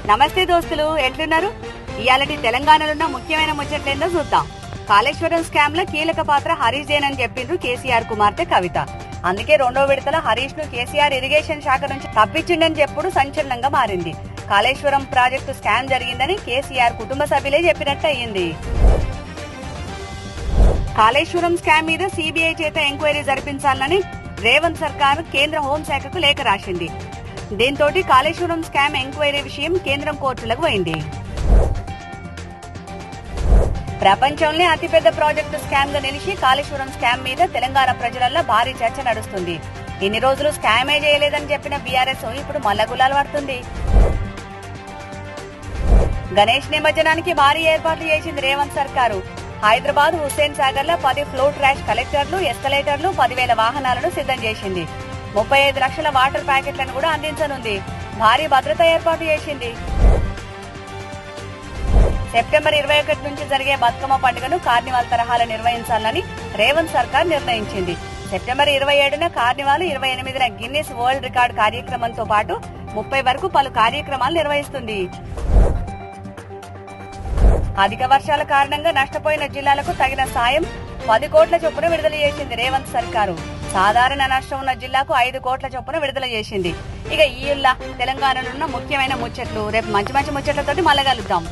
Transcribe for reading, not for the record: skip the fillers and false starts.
నమస్తే దోస్తులు, ఎట్లున్నారు? ఇయాలటి తెలంగాణలో ఉన్న ముఖ్యమైన ముచ్చట్లేందో చూద్దాం. కాళేశ్వరం స్కామ్ లో కీలక పాత్ర హరీష్ జైన్ అని చెప్పిండ్రు కేసీఆర్ కుమార్తె కవిత. అందుకే రెండో విడతల హరీష్ ను కేసీఆర్ ఇరిగేషన్ శాఖ నుంచి తప్పించిండని చెప్పుడు సంచలనంగా మారింది. కాళేశ్వరం ప్రాజెక్టు స్కామ్ జరిగిందని కేసీఆర్ కుటుంబ సభ్యులే చెప్పినట్టు అయ్యింది. కాళేశ్వరం స్కామ్ మీద సిబిఐ చేత ఎంక్వైరీ జరిపించాలని రేవంత్ సర్కార్ కేంద్ర హోంశాఖకు లేఖ రాసింది. దీంతో కాళేశ్వరం స్కామ్ ఎంక్వైరీ విషయం కేంద్రం కోర్టులకు పోయింది. ప్రపంచంలో అతిపెద్ద ప్రాజెక్టు స్కామ్ గా నిలిచి కాళేశ్వరం స్కామ్ మీద తెలంగాణ ప్రజలలో భారీ చర్చ నడుస్తుంది. ఇన్ని రోజులు స్కామే చేయలేదని చెప్పిన బీఆర్ఎస్ ఇప్పుడు మల్ల గులాలు పడుతుంది. గణేష్ నిమజ్జనానికి భారీ ఏర్పాట్లు చేసింది రేవంత్ సర్కారు. హైదరాబాద్ హుస్సేన్ సాగర్ లో 10 ఫ్లోర్ ట్రాష్ కలెక్టర్లు, ఎస్కలేటర్లు, 10,000 వాహనాలను సిద్ధం చేసింది. 35 లక్షల వాటర్ ప్యాకెట్లను కూడా అందించనుంది. భారీ భద్రత ఏర్పాటు చేసింది. సెప్టెంబర్ 21 నుంచి జరిగే బతుకమ్మ పండుగను కార్నివాల్ తరహాలో నిర్వహించాలని రేవంత్ సర్కార్ నిర్ణయించింది. సెప్టెంబర్ 27న కార్నివాల్, 28న గిన్నిస్ వరల్డ్ రికార్డ్ కార్యక్రమంతో పాటు 30 వరకు పలు కార్యక్రమాలు నిర్వహిస్తుంది. అధిక వర్షాల కారణంగా నష్టపోయిన జిల్లాలకు తగిన సాయం 10 కోట్ల చొప్పున విడుదల చేసింది రేవంత్ సర్కారు. సాధారణ నష్టం ఉన్న జిల్లాకు 5 కోట్ల చొప్పున విడుదల చేసింది. ఇక ఈ తెలంగాణలో ఉన్న ముఖ్యమైన ముచ్చట్లు రేపు మంచి మంచి ముచ్చట్లతోటి మళ్ళీ కలుద్దాం.